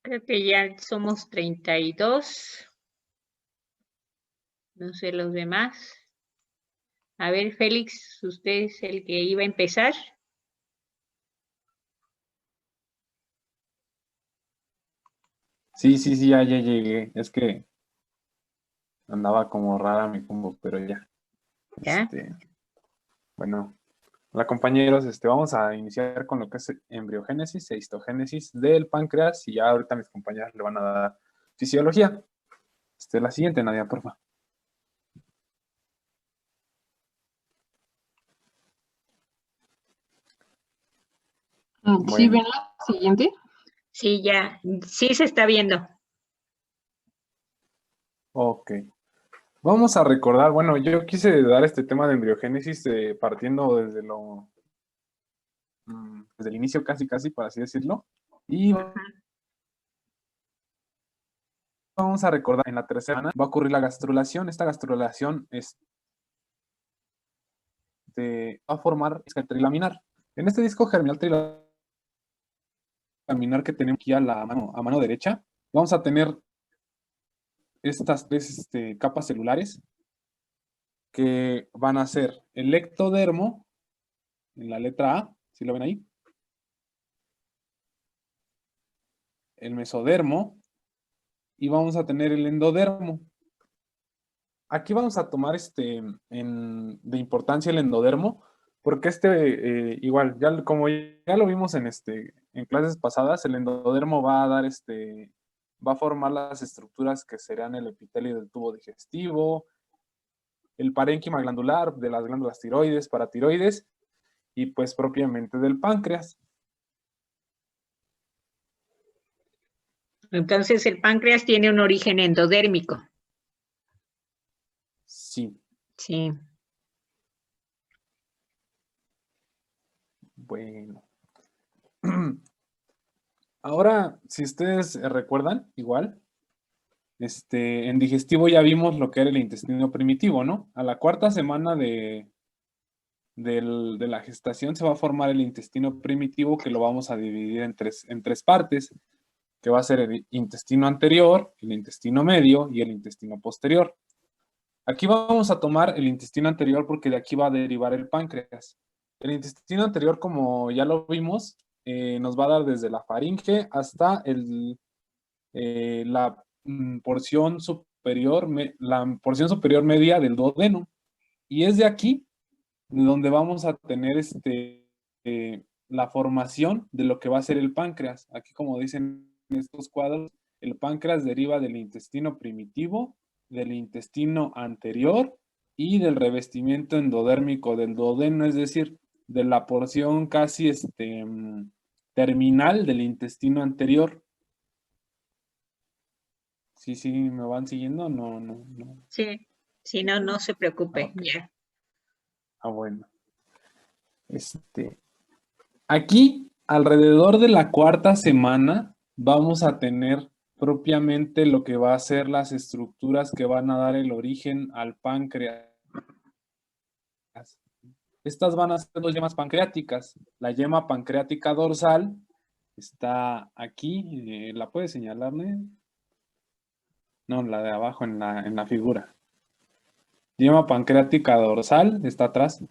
Creo que ya somos 32. No sé los demás. A ver, Félix, usted es el que iba a empezar. Sí, sí, sí, ya llegué. Es que andaba como rara mi combo, pero ya. ¿Ya? Este, bueno, hola compañeros, vamos a iniciar con lo que es embriogénesis e histogénesis del páncreas y ya ahorita mis compañeras le van a dar fisiología. La siguiente, Nadia, por favor. ¿Sí Bueno, ven la siguiente? Sí, ya. Sí se está viendo. ok. Vamos a recordar, bueno, yo quise dar este tema de embriogénesis partiendo desde el inicio casi, casi, por así decirlo. Y vamos a recordar, en la tercera semana va a ocurrir la gastrulación. Esta gastrulación va a formar disco trilaminar. En este disco germinal trilaminar que tenemos aquí a mano derecha, vamos a tener estas tres capas celulares que van a ser el ectodermo, en la letra A, si lo ven ahí, el mesodermo, y vamos a tener el endodermo. Aquí vamos a tomar de importancia el endodermo, porque igual, ya como ya lo vimos en clases pasadas, el endodermo va a dar va a formar las estructuras que serán el epitelio del tubo digestivo, el parénquima glandular de las glándulas tiroides, paratiroides y pues propiamente del páncreas. Entonces el páncreas tiene un origen endodérmico. Sí, Sí. bueno. Ahora, si ustedes recuerdan, igual, en digestivo ya vimos lo que era el intestino primitivo, ¿no? A la cuarta semana de la gestación se va a formar el intestino primitivo que lo vamos a dividir en tres partes, que va a ser el intestino anterior, el intestino medio y el intestino posterior. Aquí vamos a tomar el intestino anterior porque de aquí va a derivar el páncreas. El intestino anterior, como ya lo vimos, nos va a dar desde la faringe hasta la porción porción superior media del duodeno. Y es de aquí donde vamos a tener la formación de lo que va a ser el páncreas. Aquí, como dicen estos cuadros, el páncreas deriva del intestino primitivo, del intestino anterior y del revestimiento endodérmico del duodeno, es decir, de la porción casi terminal del intestino anterior. Sí, sí, ¿me van siguiendo? No, no, no. Sí. Si no, no se preocupe. Ok. Ya. Bueno. Aquí, alrededor de la cuarta semana, vamos a tener propiamente lo que va a ser las estructuras que van a dar el origen al páncreas. Estas van a ser dos yemas pancreáticas. La yema pancreática dorsal está aquí. ¿La puede señalarme? No, la de abajo en la figura. Yema pancreática dorsal está atrás.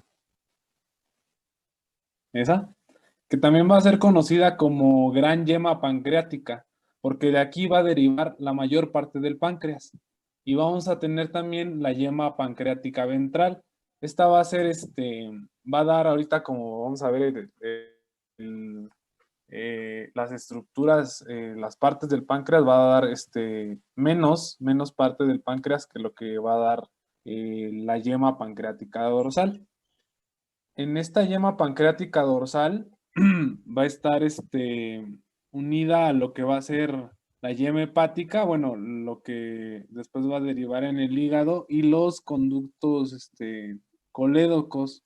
Esa. Que también va a ser conocida como gran yema pancreática, porque de aquí va a derivar la mayor parte del páncreas. Y vamos a tener también la yema pancreática ventral. Esta va a ser, va a dar ahorita como vamos a ver las estructuras, las partes del páncreas, va a dar menos parte del páncreas que lo que va a dar la yema pancreática dorsal. En esta yema pancreática dorsal va a estar unida a lo que va a ser la yema hepática, bueno, lo que después va a derivar en el hígado y los conductos colédocos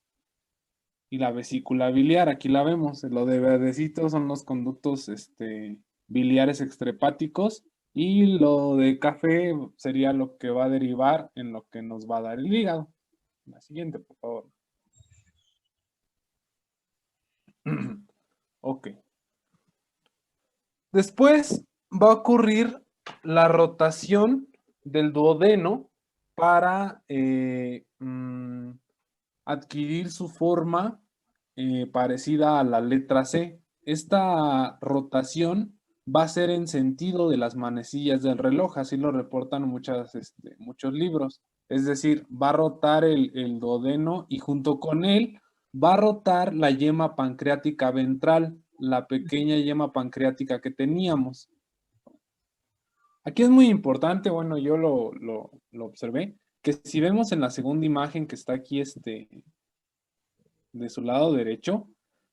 y la vesícula biliar. Aquí la vemos, lo de verdecito son los conductos biliares extrahepáticos y lo de café sería lo que va a derivar en lo que nos va a dar el hígado. La siguiente, por favor. Ok. Después va a ocurrir la rotación del duodeno para adquirir su forma parecida a la letra C. Esta rotación va a ser en sentido de las manecillas del reloj, así lo reportan muchos libros. Es decir, va a rotar el duodeno y junto con él va a rotar la yema pancreática ventral, la pequeña yema pancreática que teníamos. Aquí es muy importante, bueno, yo lo observé, que si vemos en la segunda imagen que está aquí de su lado derecho,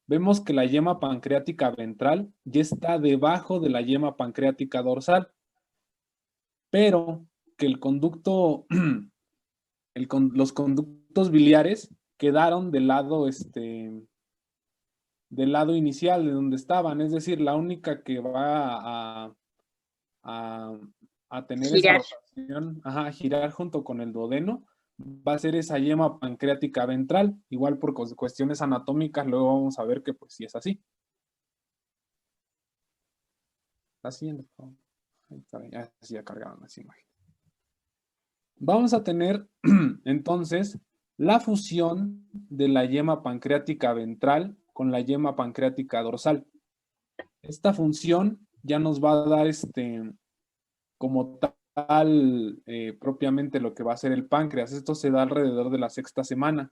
vemos que la yema pancreática ventral ya está debajo de la yema pancreática dorsal, pero que el conducto, los conductos biliares quedaron del lado inicial, de donde estaban, es decir, la única que va a tener esa Girar. rotación, a girar junto con el duodeno, va a ser esa yema pancreática ventral, igual por cuestiones anatómicas, luego vamos a ver que pues sí es así. La siguiente, por favor. Ya cargaron las imágenes. Vamos a tener entonces la fusión de la yema pancreática ventral con la yema pancreática dorsal. Esta función ya nos va a dar como tal propiamente lo que va a ser el páncreas. Esto se da alrededor de la 6ª semana.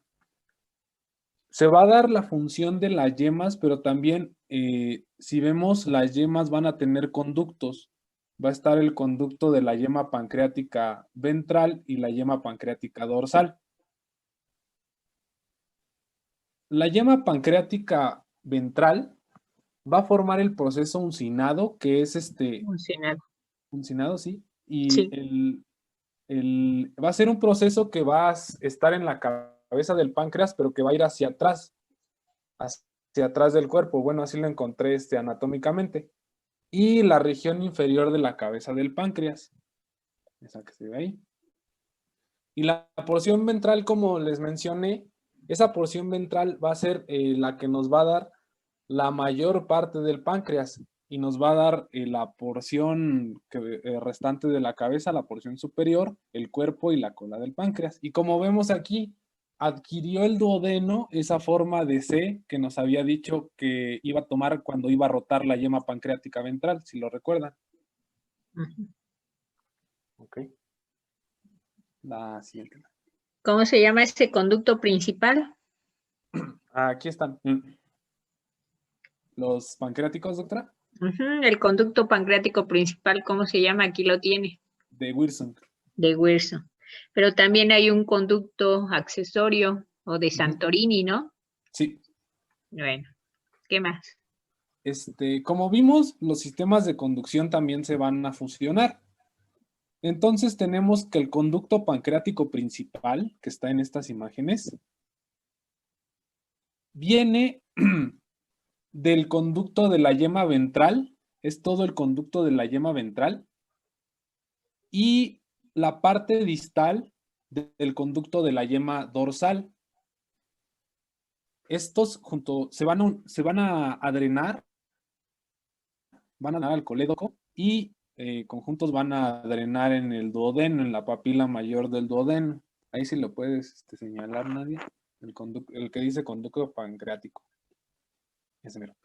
Se va a dar la función de las yemas, pero también si vemos las yemas van a tener conductos. Va a estar el conducto de la yema pancreática ventral y la yema pancreática dorsal. La yema pancreática ventral va a formar el proceso uncinado, que es Funcional. uncinado, sí, y Sí. va a ser un proceso que va a estar en la cabeza del páncreas, pero que va a ir hacia atrás del cuerpo. Bueno, así lo encontré anatómicamente. Y la región inferior de la cabeza del páncreas. Esa que se ve ahí. Y la porción ventral, como les mencioné, esa porción ventral va a ser la que nos va a dar la mayor parte del páncreas y nos va a dar la porción restante de la cabeza, la porción superior, el cuerpo y la cola del páncreas. Y como vemos aquí, adquirió el duodeno esa forma de C que nos había dicho que iba a tomar cuando iba a rotar la yema pancreática ventral, si lo recuerdan. Ujú. Ok. La siguiente. ¿Cómo se llama ese conducto principal? Aquí están. ¿Los pancreáticos, doctora? Ujú, el conducto pancreático principal, ¿cómo se llama? Aquí lo tiene, De Wilson. de Wilson. Pero también hay un conducto accesorio o de Santorini, ¿no? Sí. Bueno, ¿qué más? Como vimos, los sistemas de conducción también se van a fusionar. Entonces tenemos que el conducto pancreático principal, que está en estas imágenes, viene del conducto de la yema ventral, es todo el conducto de la yema ventral, y la parte distal del conducto de la yema dorsal. Estos juntos se van a drenar, van a drenar al colédoco y conjuntos van a drenar en el duodeno, en la papila mayor del duodeno. Ahí sí lo puedes señalar, Nadia. El que dice conducto pancreático. Ese mero.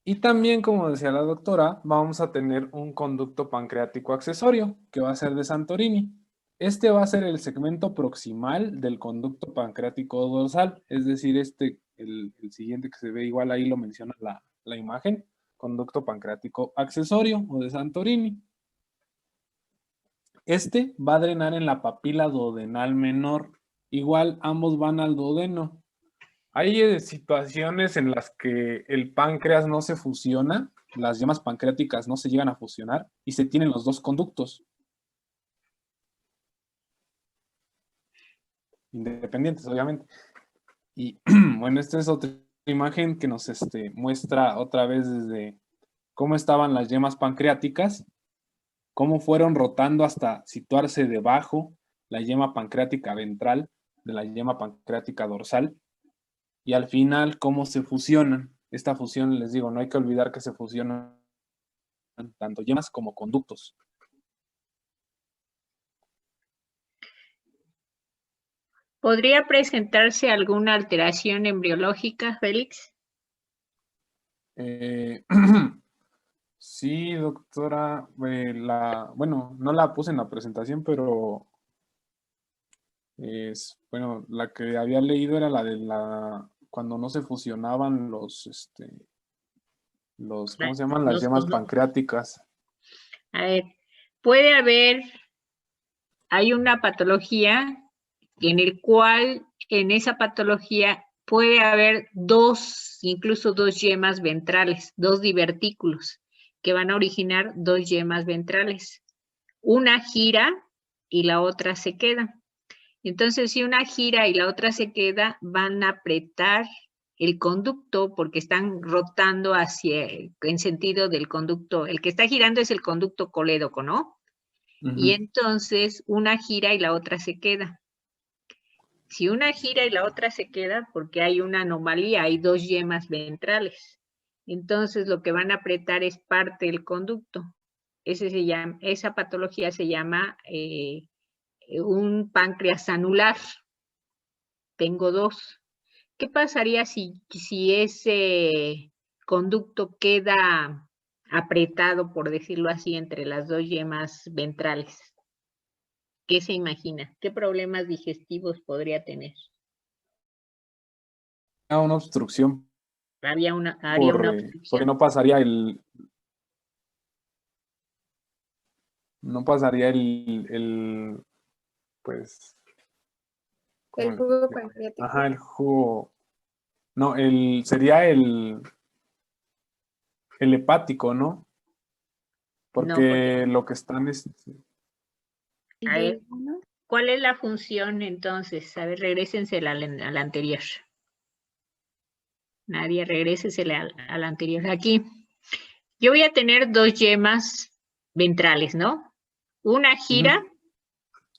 Y también, como decía la doctora, vamos a tener un conducto pancreático accesorio, que va a ser de Santorini. Este va a ser el segmento proximal del conducto pancreático dorsal, es decir, el siguiente que se ve igual ahí lo menciona la imagen, conducto pancreático accesorio o de Santorini. Este va a drenar en la papila duodenal menor, igual ambos van al duodeno. Hay situaciones en las que el páncreas no se fusiona, las yemas pancreáticas no se llegan a fusionar y se tienen los dos conductos independientes, obviamente. Y bueno, esta es otra imagen que nos muestra otra vez desde cómo estaban las yemas pancreáticas, cómo fueron rotando hasta situarse debajo la yema pancreática ventral de la yema pancreática dorsal y al final cómo se fusionan. Esta fusión, les digo, no hay que olvidar que se fusionan tanto yemas como conductos. ¿Podría presentarse alguna alteración embriológica, Félix? Sí, doctora, bueno, no la puse en la presentación, pero bueno, la que había leído era la de cuando no se fusionaban ¿cómo se llaman? Las yemas pancreáticas. A ver, puede haber, hay una patología en el cual en esa patología puede haber incluso dos yemas ventrales, dos divertículos que van a originar dos yemas ventrales. Una gira y la otra se queda. Entonces, si una gira y la otra se queda, van a apretar el conducto porque están rotando en sentido del conducto. El que está girando es el conducto colédoco, ¿no? Y entonces una gira y la otra se queda. Si una gira y la otra se queda, porque hay una anomalía, hay dos yemas ventrales. Entonces lo que van a apretar es parte del conducto. Esa patología se llama un páncreas anular. Tengo dos. ¿Qué pasaría si ese conducto queda apretado, por decirlo así, entre las dos yemas ventrales? ¿Qué se imagina? ¿Qué problemas digestivos podría tener? Una obstrucción Haría una porque obstrucción. no pasaría pues, El jugo pancreático. ajá, el jugo, no, sería el hepático, ¿no? Porque lo que están es, a ver, ¿cuál es la función entonces? A ver, regrésense a la anterior. Nadie, regrésesele a la anterior. Aquí, yo voy a tener dos yemas ventrales, ¿no? Una gira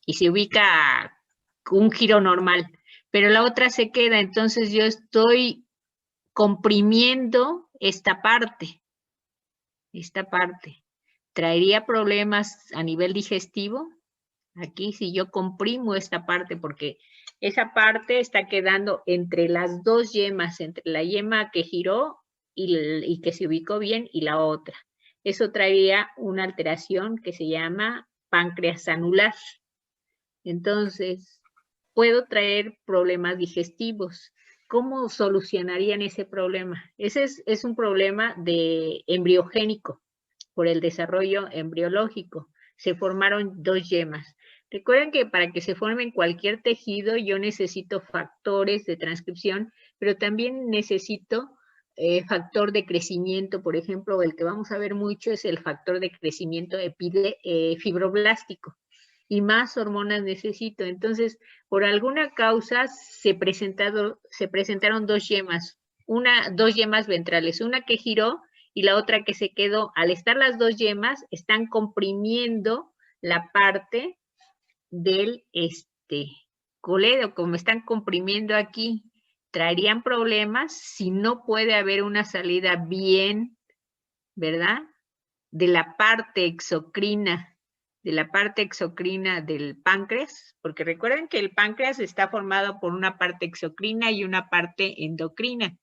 y se ubica un giro normal, pero la otra se queda, entonces yo estoy comprimiendo esta parte. ¿Traería problemas a nivel digestivo? Aquí si yo comprimo esta parte, porque esa parte está quedando entre las dos yemas, entre la yema que giró y que se ubicó bien y la otra. Eso traería una alteración que se llama páncreas anular. Entonces, puedo traer problemas digestivos. ¿Cómo solucionarían ese problema? Ese es un problema embriogénico, por el desarrollo embriológico. Se formaron dos yemas. Recuerden que para que se formen cualquier tejido yo necesito factores de transcripción, pero también necesito factor de crecimiento. Por ejemplo, el que vamos a ver mucho es el factor de crecimiento fibroblástico. Y más hormonas necesito. Entonces, por alguna causa se presentaron dos yemas ventrales, una que giró y la otra que se quedó. Al estar las dos yemas, están comprimiendo la parte del coledo, como están comprimiendo aquí, traerían problemas si no puede haber una salida bien, ¿verdad? De la parte exocrina del páncreas, porque recuerden que el páncreas está formado por una parte exocrina y una parte endocrina.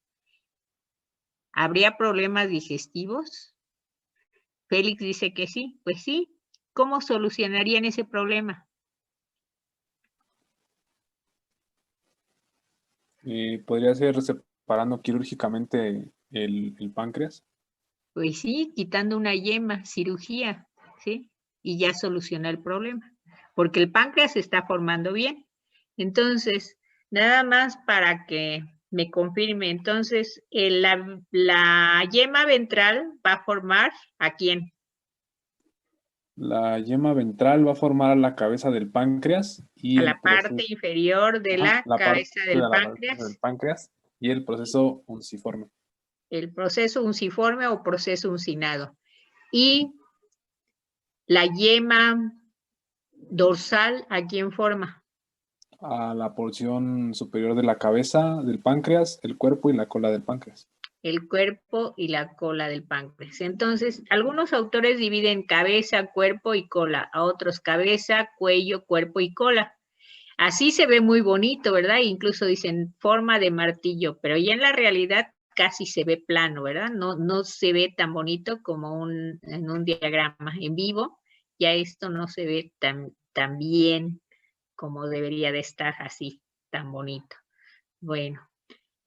¿Habría problemas digestivos? Félix dice que sí. Pues sí. ¿Cómo solucionarían ese problema? podría ser separando quirúrgicamente el páncreas. Pues sí, quitando una yema, cirugía, ¿sí? Y ya soluciona el problema, porque el páncreas se está formando bien. Entonces, nada más para que me confirme, entonces, la yema ventral va a formar ¿a quién? La yema ventral va a formar la cabeza del páncreas y A la parte inferior de la cabeza del páncreas y el proceso unciforme. El proceso unciforme o proceso uncinado. Y la yema dorsal, ¿a quién forma? A la porción superior de la cabeza del páncreas, el cuerpo y la cola del páncreas. el cuerpo y la cola del páncreas. Entonces, algunos autores dividen cabeza, cuerpo y cola, a otros cabeza, cuello, cuerpo y cola. Así se ve muy bonito, ¿verdad? Incluso dicen forma de martillo, pero ya en la realidad casi se ve plano, ¿verdad? No se ve tan bonito como en un diagrama en vivo. Ya esto no se ve tan bien como debería de estar así, tan bonito. Bueno,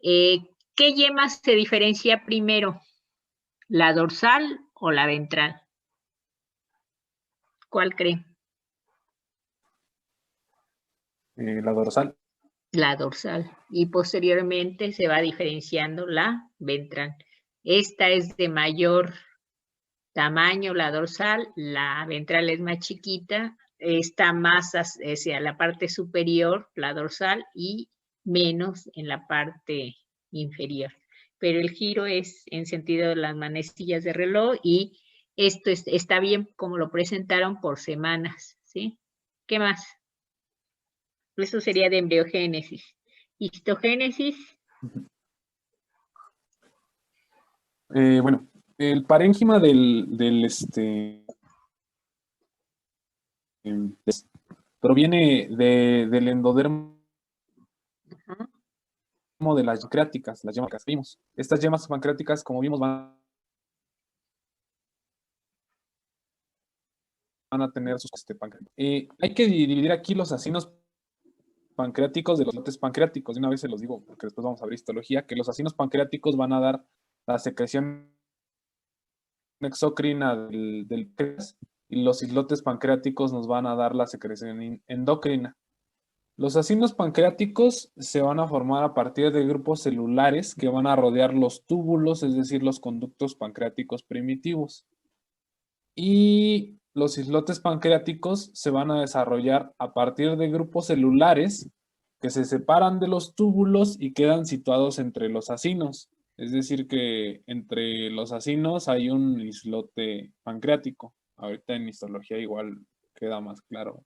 ¿qué yema se diferencia primero? ¿La dorsal o la ventral? ¿Cuál cree? La dorsal. La dorsal. Y posteriormente se va diferenciando la ventral. Esta es de mayor tamaño, la dorsal, la ventral es más chiquita, está más hacia la parte superior, la dorsal, y menos en la parte inferior. Pero el giro es en sentido de las manecillas de reloj y esto está bien como lo presentaron por semanas, ¿sí? ¿Qué más? Eso sería de embriogénesis. Histogénesis, Bueno, el parénquima proviene del endodermo ajá, de las pancreáticas, las yemas que vimos. Estas yemas pancreáticas, como vimos, van a tener sus pancreáticos. Hay que dividir aquí los acinos pancreáticos de los islotes pancreáticos. De una vez se los digo, porque después vamos a ver histología, que los acinos pancreáticos van a dar la secreción exocrina del páncreas y los islotes pancreáticos nos van a dar la secreción endocrina. Los acinos pancreáticos se van a formar a partir de grupos celulares que van a rodear los túbulos, es decir, los conductos pancreáticos primitivos. Y los islotes pancreáticos se van a desarrollar a partir de grupos celulares que se separan de los túbulos y quedan situados entre los acinos. Es decir, que entre los acinos hay un islote pancreático. Ahorita en histología igual queda más claro.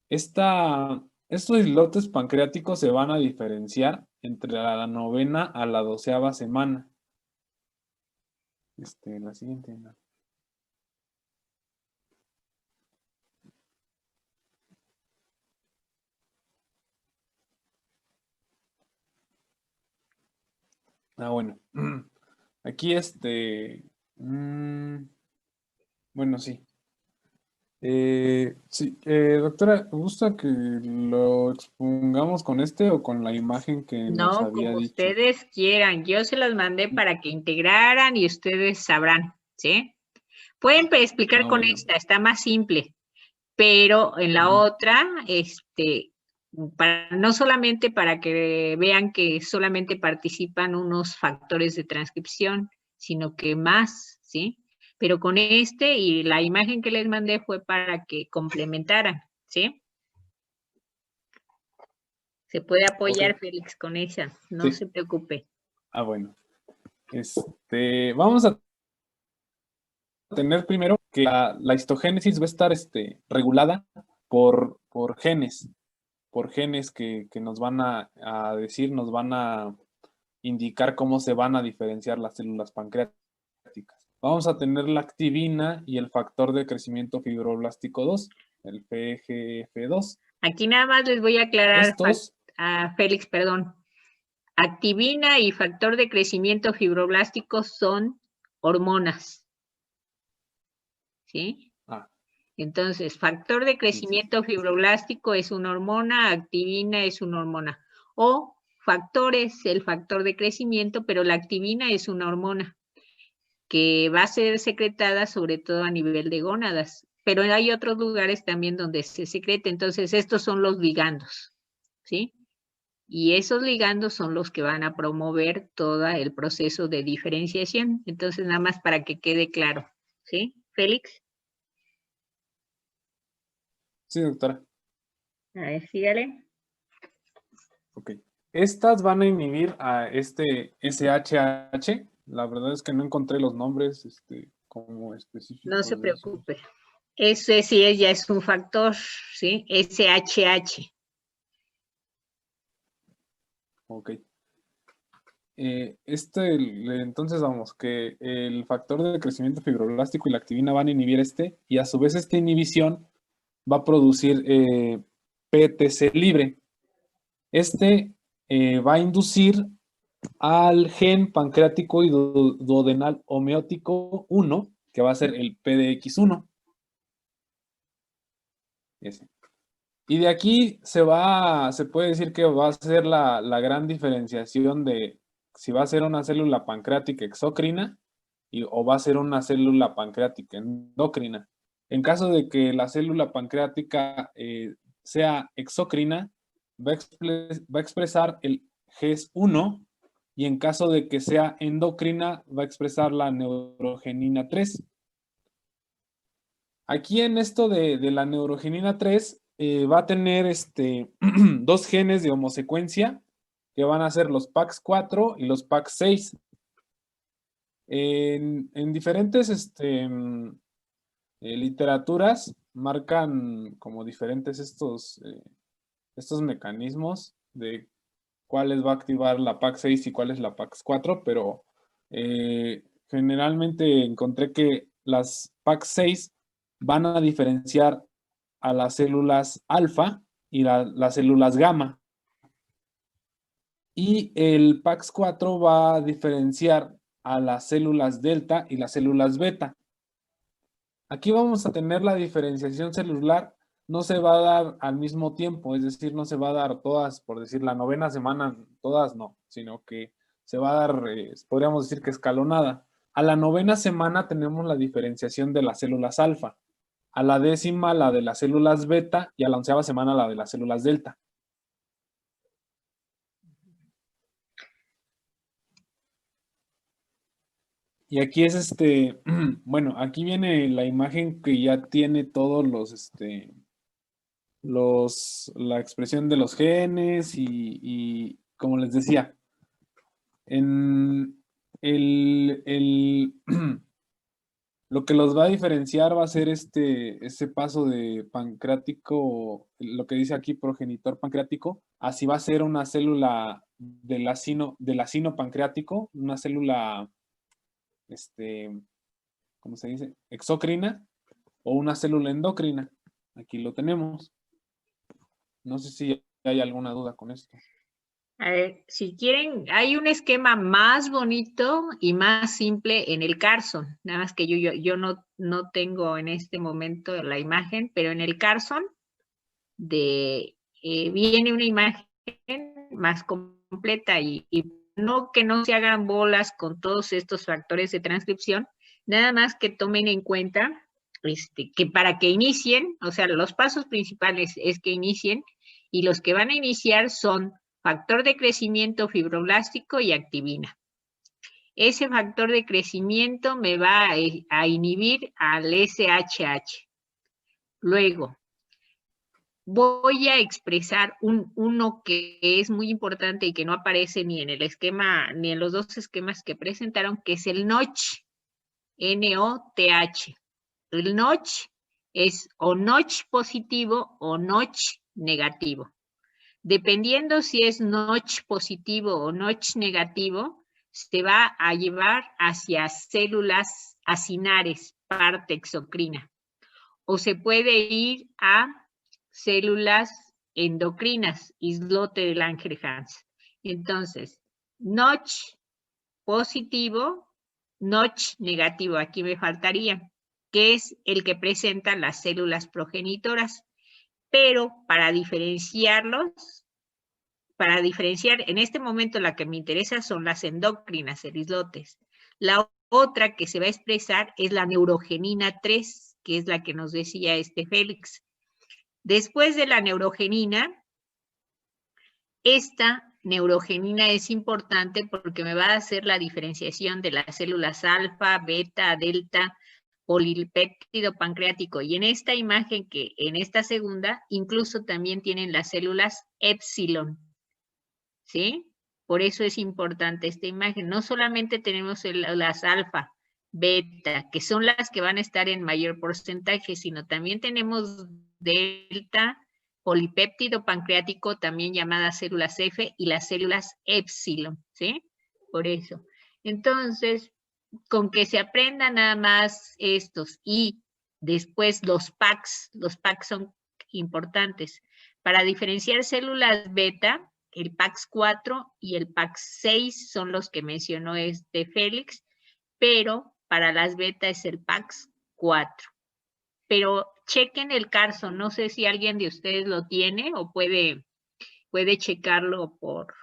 Estos islotes pancreáticos se van a diferenciar entre la 9ª a la 12ª semana. La siguiente. Bueno. Aquí bueno, sí. Sí, doctora, ¿gusta que lo expongamos con o con la imagen que nos no, había como dicho? ustedes quieran. Yo se los mandé para que integraran y ustedes sabrán, ¿sí? Pueden explicar con Bueno. esta, está más simple, pero en la otra, no solamente para que vean que solamente participan unos factores de transcripción, sino que más, ¿sí? Pero con y la imagen que les mandé fue para que complementaran, ¿sí? Se puede apoyar, Ok. Félix, con esa, no Sí. se preocupe. Bueno. Vamos a tener primero que la histogénesis va a estar regulada por genes que nos van a decir, nos van a indicar cómo se van a diferenciar las células pancreáticas. Vamos a tener la activina y el factor de crecimiento fibroblástico 2, el PGF2. Aquí nada más les voy a aclarar Estos, a Félix, perdón. Activina y factor de crecimiento fibroblástico son hormonas, ¿sí? Entonces, factor de crecimiento fibroblástico es una hormona, activina es una hormona. O factor es el factor de crecimiento, pero la activina es una hormona que va a ser secretada sobre todo a nivel de gónadas. Pero hay otros lugares también donde se secreta. Entonces, estos son los ligandos, ¿sí? Y esos ligandos son los que van a promover todo el proceso de diferenciación. Entonces, nada más para que quede claro, ¿sí? Félix. sí, doctora. A ver, sígale. Ok. Estas van a inhibir a este SHH. La verdad es que no encontré los nombres como No se específicos de eso. preocupe. Ese sí ya es un factor, ¿sí? SHH. Ok. Entonces vamos, que el factor de crecimiento fibroblástico y la activina van a inhibir y a su vez esta inhibición va a producir PTC libre. Va a inducir al gen pancreático y duodenal homeótico 1, que va a ser el PDX1. Ese. Y de aquí se puede decir que va a ser la gran diferenciación de si va a ser una célula pancreática exócrina o va a ser una célula pancreática endocrina. En caso de que la célula pancreática sea exócrina, va a expresar el GES1 y en caso de que sea endocrina, va a expresar la neurogenina 3. Aquí en esto de la neurogenina 3 va a tener dos genes de homosecuencia que van a ser los PAX4 y los PAX6. En diferentes literaturas marcan como diferentes estos mecanismos de cuáles va a activar la PAX6 y cuál es la PAX4, pero generalmente encontré que las PAX6 van a diferenciar a las células alfa y las células gamma. Y el PAX4 va a diferenciar a las células delta y las células beta. Aquí vamos a tener la diferenciación celular, no se va a dar al mismo tiempo, es decir, no se va a dar todas, por decir, la 9ª semana, todas no, sino que se va a dar, podríamos decir que escalonada. A la 9ª semana tenemos la diferenciación de las células alfa, a la 10ª la de las células beta y a la 11ª semana la de las células delta. Y aquí es bueno, aquí viene la imagen que ya tiene todos la expresión de los genes y como les decía, en lo que los va a diferenciar va a ser ese paso de pancreático, lo que dice aquí progenitor pancreático, así va a ser una célula del acino pancreático, una célula ¿cómo se dice? Exócrina o una célula endocrina. Aquí lo tenemos. No sé si hay alguna duda con esto. A ver, si quieren, hay un esquema más bonito y más simple en el Carson. Nada más que yo no tengo en este momento la imagen, pero en el Carson viene una imagen más completa y no que no se hagan bolas con todos estos factores de transcripción, nada más que tomen en cuenta que para que inicien, o sea, los pasos principales es que inicien y los que van a iniciar son factor de crecimiento fibroblástico y activina. Ese factor de crecimiento me va a inhibir al SHH. Luego, voy a expresar uno que es muy importante y que no aparece ni en el esquema, ni en los dos esquemas que presentaron, que es el NOTCH, N-O-T-H. El NOTCH es o NOTCH positivo o NOTCH negativo. Dependiendo si es NOTCH positivo o NOTCH negativo, se va a llevar hacia células acinares, parte exocrina. O se puede ir a células endocrinas, islote de Langerhans. Entonces, NOTCH positivo, NOTCH negativo, aquí me faltaría, que es el que presenta las células progenitoras. Pero para diferenciar, en este momento la que me interesa son las endocrinas, el islotes. La otra que se va a expresar es la neurogenina 3, que es la que nos decía Félix. Después de la neurogenina, esta neurogenina es importante porque me va a hacer la diferenciación de las células alfa, beta, delta, polipéptido pancreático. Y en esta imagen, en esta segunda, incluso también tienen las células epsilon. ¿Sí? Por eso es importante esta imagen. No solamente tenemos las alfa, beta, que son las que van a estar en mayor porcentaje, sino también tenemos delta, polipéptido pancreático, también llamadas células F, y las células epsilon, ¿sí? por eso. Entonces, con que se aprendan nada más estos y después los packs son importantes. Para diferenciar células beta, el PAX 4 y el PAX 6 son los que mencionó Félix, pero para las beta es el PAX 4. Pero chequen el Carson, no sé si alguien de ustedes lo tiene o puede checarlo por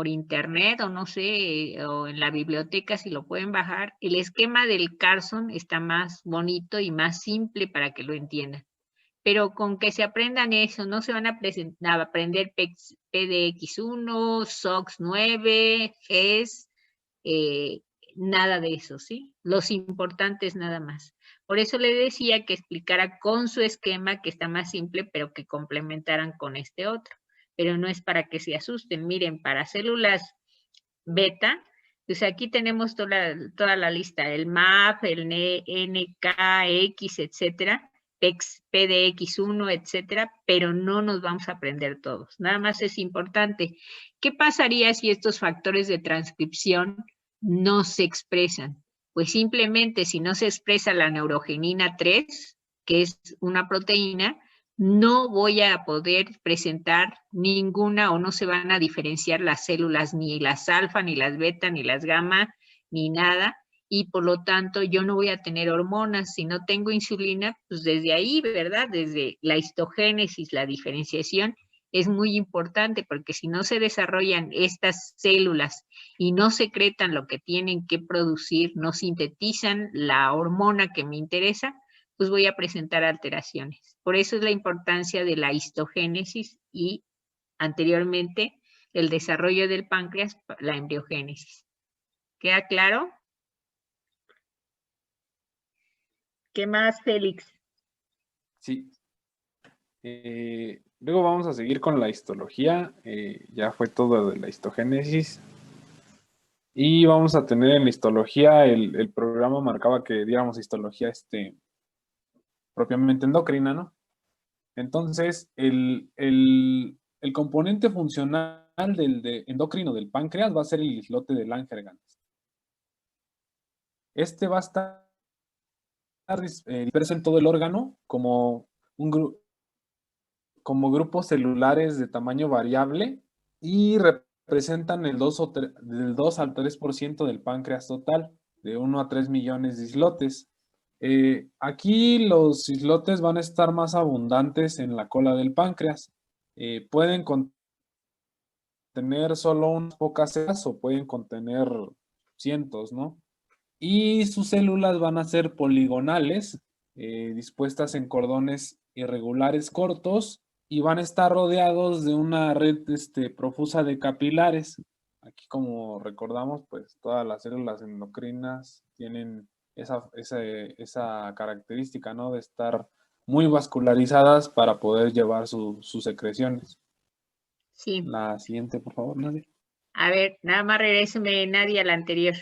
internet o no sé, o en la biblioteca si lo pueden bajar. El esquema del Carson está más bonito y más simple para que lo entiendan. Pero con que se aprendan eso, no se van a aprender PDX1, SOX9, GES, nada de eso, ¿sí? Los importantes nada más. Por eso le decía que explicara con su esquema, que está más simple, pero que complementaran con este otro. Pero no es para que se asusten. Miren, para células beta, pues aquí tenemos toda la lista, el MAP, el NKX, etcétera, PDX1, etcétera, pero no nos vamos a aprender todos. Nada más es importante. ¿Qué pasaría si estos factores de transcripción no se expresan? Pues simplemente si no se expresa la neurogenina 3, que es una proteína, no voy a poder presentar ninguna o no se van a diferenciar las células, ni las alfa, ni las beta, ni las gamma, ni nada. Y por lo tanto yo no voy a tener hormonas. Si no tengo insulina, pues desde ahí, ¿verdad? Desde la histogénesis, la diferenciación es muy importante porque si no se desarrollan estas células y no secretan lo que tienen que producir, no sintetizan la hormona que me interesa, pues voy a presentar alteraciones. Por eso es la importancia de la histogénesis y anteriormente el desarrollo del páncreas, la embriogénesis. ¿Queda claro? ¿Qué más, Félix? Sí. Luego vamos a seguir con la histología. Ya fue todo de la histogénesis. Y vamos a tener en la histología, el programa marcaba que diéramos histología propiamente endocrina, ¿no? Entonces, el componente funcional del endocrino del páncreas va a ser el islote de Langerhans. Este va a estar disperso en todo el órgano como grupos celulares de tamaño variable y representan del 2 al 3% del páncreas total, de 1 a 3 millones de islotes. Aquí los islotes van a estar más abundantes en la cola del páncreas. Pueden contener solo unas pocas células o pueden contener cientos, ¿no? Y sus células van a ser poligonales, dispuestas en cordones irregulares cortos y van a estar rodeados de una red profusa de capilares. Aquí, como recordamos, pues todas las células endocrinas tienen esa característica, ¿no? De estar muy vascularizadas para poder llevar sus secreciones. Sí. La siguiente, por favor, Nadia. A ver, nada más regréseme, Nadia, a la anterior.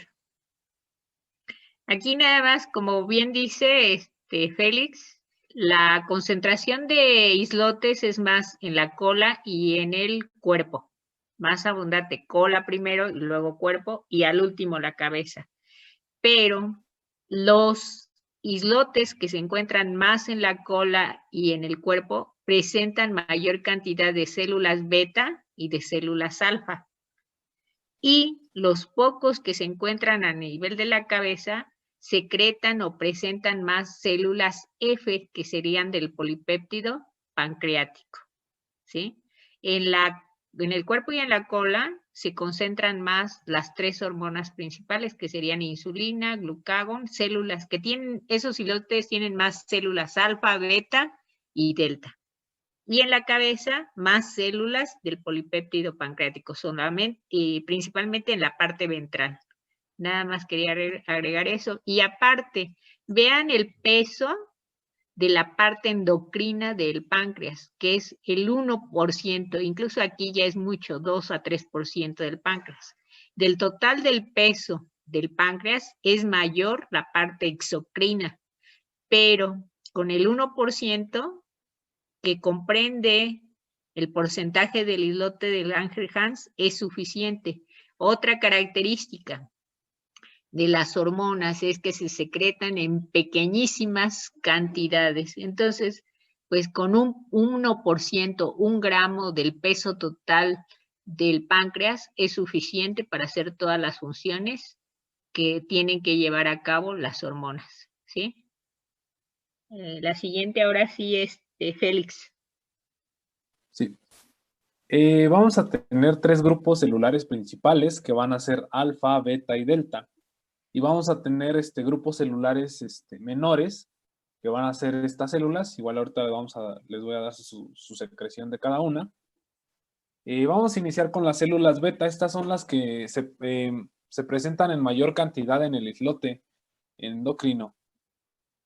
Aquí nada más, como bien dice Félix, la concentración de islotes es más en la cola y en el cuerpo. Más abundante, cola primero y luego cuerpo y al último la cabeza. Pero los islotes que se encuentran más en la cola y en el cuerpo presentan mayor cantidad de células beta y de células alfa. Y los pocos que se encuentran a nivel de la cabeza secretan o presentan más células F, que serían del polipéptido pancreático, ¿sí? En el cuerpo y en la cola se concentran más las 3 hormonas principales, que serían insulina, glucagón, células que tienen, esos islotes tienen más células alfa, beta y delta. Y en la cabeza, más células del polipéptido pancreático, solamente y principalmente en la parte ventral. Nada más quería agregar eso. Y aparte, vean el peso de la parte endocrina del páncreas, que es el 1%, incluso aquí ya es mucho, 2 a 3% del páncreas. Del total del peso del páncreas es mayor la parte exocrina, pero con el 1% que comprende el porcentaje del islote de Langerhans es suficiente, Otra característica de las hormonas es que se secretan en pequeñísimas cantidades. Entonces, pues con un 1%, 1 gramo del peso total del páncreas es suficiente para hacer todas las funciones que tienen que llevar a cabo las hormonas, ¿sí? La siguiente ahora sí es Félix. Sí. Vamos a tener 3 grupos celulares principales que van a ser alfa, beta y delta. Y vamos a tener grupos celulares menores que van a ser estas células. Igual ahorita les voy a dar su secreción de cada una. Vamos a iniciar con las células beta. Estas son las que se presentan en mayor cantidad en el islote endocrino.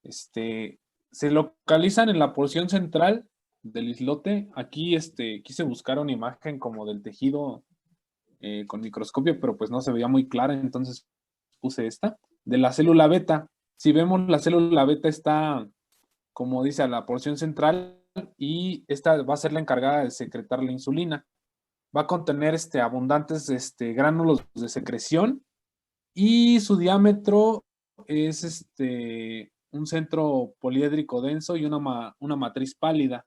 Se localizan en la porción central del islote. Aquí quise buscar una imagen como del tejido con microscopio, pero pues no se veía muy clara, entonces puse esta. De la célula beta. Si vemos, la célula beta está, como dice, a la porción central y esta va a ser la encargada de secretar la insulina. Va a contener abundantes gránulos de secreción y su diámetro es un centro poliédrico denso y una matriz pálida.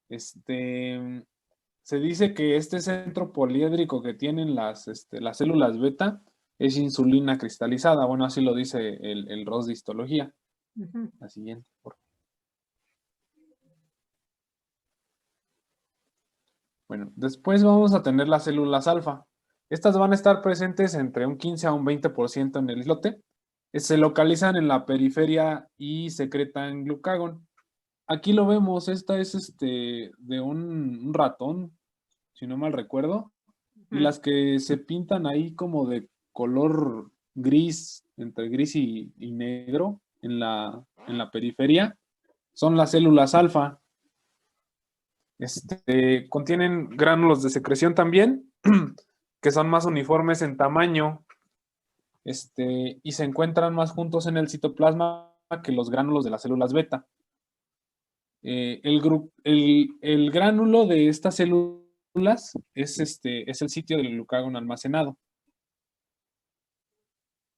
Se dice que este centro poliédrico que tienen las células beta es insulina cristalizada. Bueno, así lo dice el ROS de histología. La siguiente, por favor. Bueno, después vamos a tener las células alfa. Estas van a estar presentes entre un 15 a un 20% en el islote. Se localizan en la periferia y secretan glucagón. Aquí lo vemos, esta es de un ratón, si no mal recuerdo. Y las que se pintan ahí como de color gris, entre gris y negro en la periferia, son las células alfa. Contienen gránulos de secreción también, que son más uniformes en tamaño, y se encuentran más juntos en el citoplasma que los gránulos de las células beta. El gránulo de estas células es el sitio del glucagón almacenado.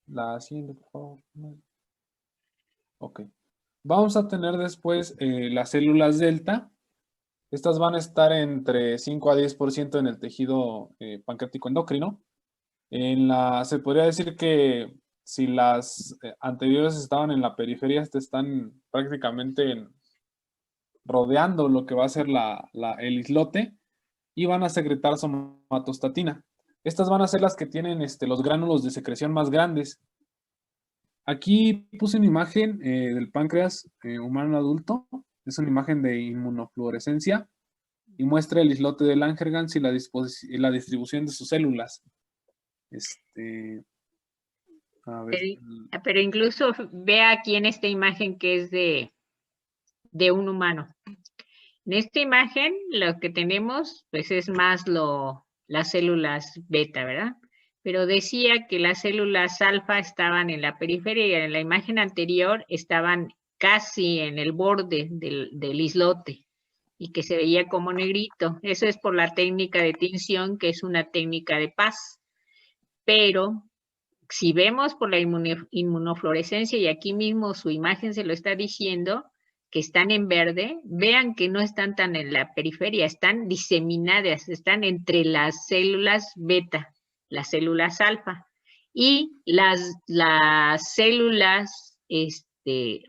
La siguiente, por favor. Ok. Vamos a tener después las células delta. Estas van a estar entre 5 a 10% en el tejido pancreático endocrino. Se podría decir que si las anteriores estaban en la periferia, están prácticamente rodeando lo que va a ser el islote y van a secretar somatostatina. Estas van a ser las que tienen los gránulos de secreción más grandes. Aquí puse una imagen del páncreas humano adulto. Es una imagen de inmunofluorescencia y muestra el islote de Langerhans y la distribución de sus células. A ver. Pero incluso ve aquí en esta imagen que es de un humano. En esta imagen lo que tenemos pues es más las células beta, ¿verdad? Pero decía que las células alfa estaban en la periferia y en la imagen anterior estaban casi en el borde del islote y que se veía como negrito. Eso es por la técnica de tinción, que es una técnica de paz. Pero si vemos por la inmunofluorescencia, y aquí mismo su imagen se lo está diciendo, que están en verde, vean que no están tan en la periferia, están diseminadas, están entre las células beta, las células alfa, y las células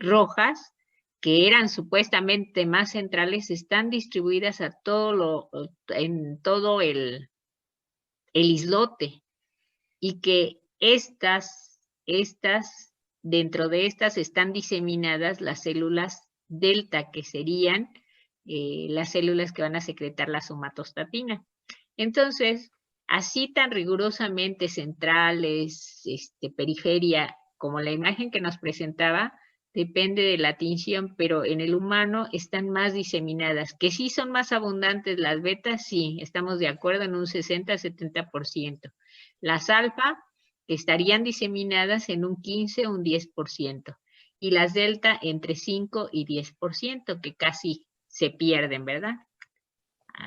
rojas, que eran supuestamente más centrales, están distribuidas en todo el islote, y que dentro de estas están diseminadas las células delta, que serían las células que van a secretar la somatostatina. Entonces, así tan rigurosamente centrales, periferia, como la imagen que nos presentaba, depende de la tinción, pero en el humano están más diseminadas. Que sí son más abundantes las betas, sí, estamos de acuerdo en un 60-70%. Las alfa estarían diseminadas en un 15 o un 10%. Y las delta entre 5 y 10%, que casi se pierden, ¿verdad?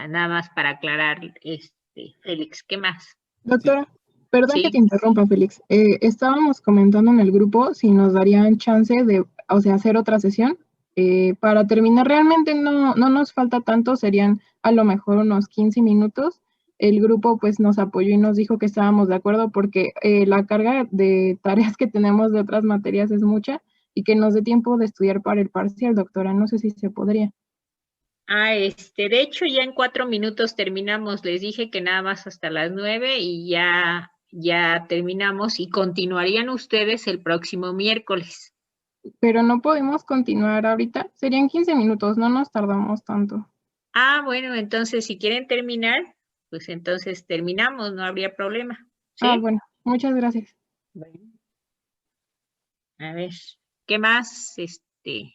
Nada más para aclarar, Félix, ¿qué más? Doctora, perdón que te Sí. interrumpa, Félix. Estábamos comentando en el grupo si nos darían chance de, o sea, hacer otra sesión. Para terminar, realmente no nos falta tanto, serían a lo mejor unos 15 minutos. El grupo pues nos apoyó y nos dijo que estábamos de acuerdo porque la carga de tareas que tenemos de otras materias es mucha y que nos dé tiempo de estudiar para el parcial, doctora. No sé si se podría. De hecho, ya en 4 minutos terminamos. Les dije que nada más hasta las 9 y ya terminamos y continuarían ustedes el próximo miércoles. Pero no podemos continuar ahorita. Serían 15 minutos, no nos tardamos tanto. Bueno, entonces si quieren terminar, pues entonces terminamos, no habría problema. ¿Sí? Bueno, muchas gracias. Bueno. A ver, ¿qué más, Sí.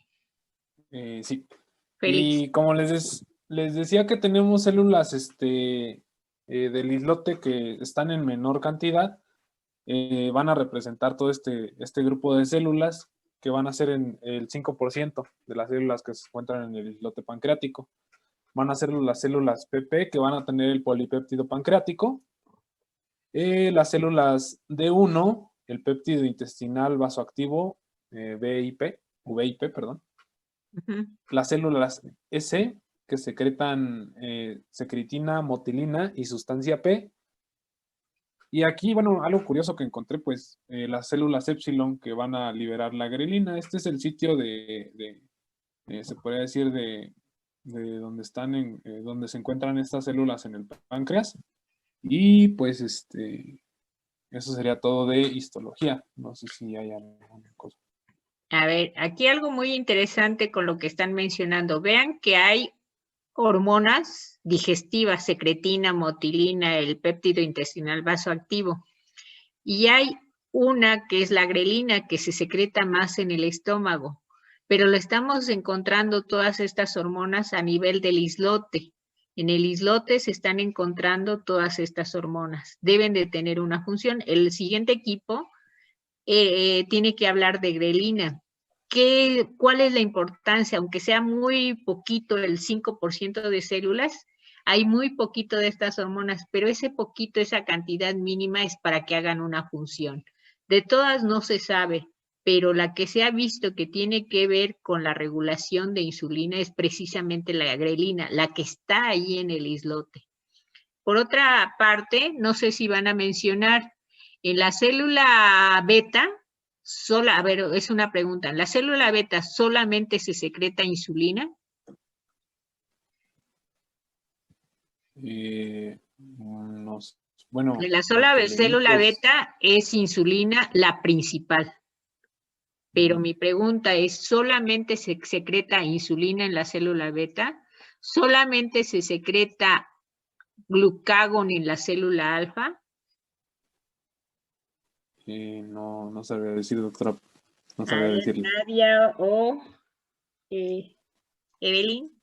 Félix? Y como les decía que tenemos células del islote que están en menor cantidad, van a representar todo este grupo de células que van a ser en el 5% de las células que se encuentran en el islote pancreático. Van a ser las células PP que van a tener el polipéptido pancreático, las células D1, el péptido intestinal vasoactivo VIP, perdón. Las células S que secretan secretina, motilina y sustancia P. Y aquí, bueno, algo curioso que encontré, pues, las células épsilon que van a liberar la grelina. Este es el sitio se podría decir, de donde están, donde se encuentran estas células en el páncreas. Y pues, eso sería todo de histología. No sé si hay alguna cosa. A ver, aquí algo muy interesante con lo que están mencionando. Vean que hay hormonas digestivas, secretina, motilina, el péptido intestinal vasoactivo. Y hay una que es la grelina, que se secreta más en el estómago, pero lo estamos encontrando todas estas hormonas a nivel del islote. En el islote se están encontrando todas estas hormonas. Deben de tener una función. El siguiente equipo tiene que hablar de grelina. ¿Cuál es la importancia? Aunque sea muy poquito, el 5% de células, hay muy poquito de estas hormonas, pero ese poquito, esa cantidad mínima es para que hagan una función. De todas no se sabe, pero la que se ha visto que tiene que ver con la regulación de insulina es precisamente la grelina, la que está ahí en el islote. Por otra parte, no sé si van a mencionar, en la célula beta, a ver, es una pregunta, ¿en la célula beta solamente se secreta insulina? No sé. Bueno, En la lo que leí, célula pues, beta es insulina la principal. Pero mi pregunta es, ¿solamente se secreta insulina en la célula beta? ¿Solamente se secreta glucagón en la célula alfa? no sabría decir, doctora. No A sabría ver, decirle. Nadia o Evelyn.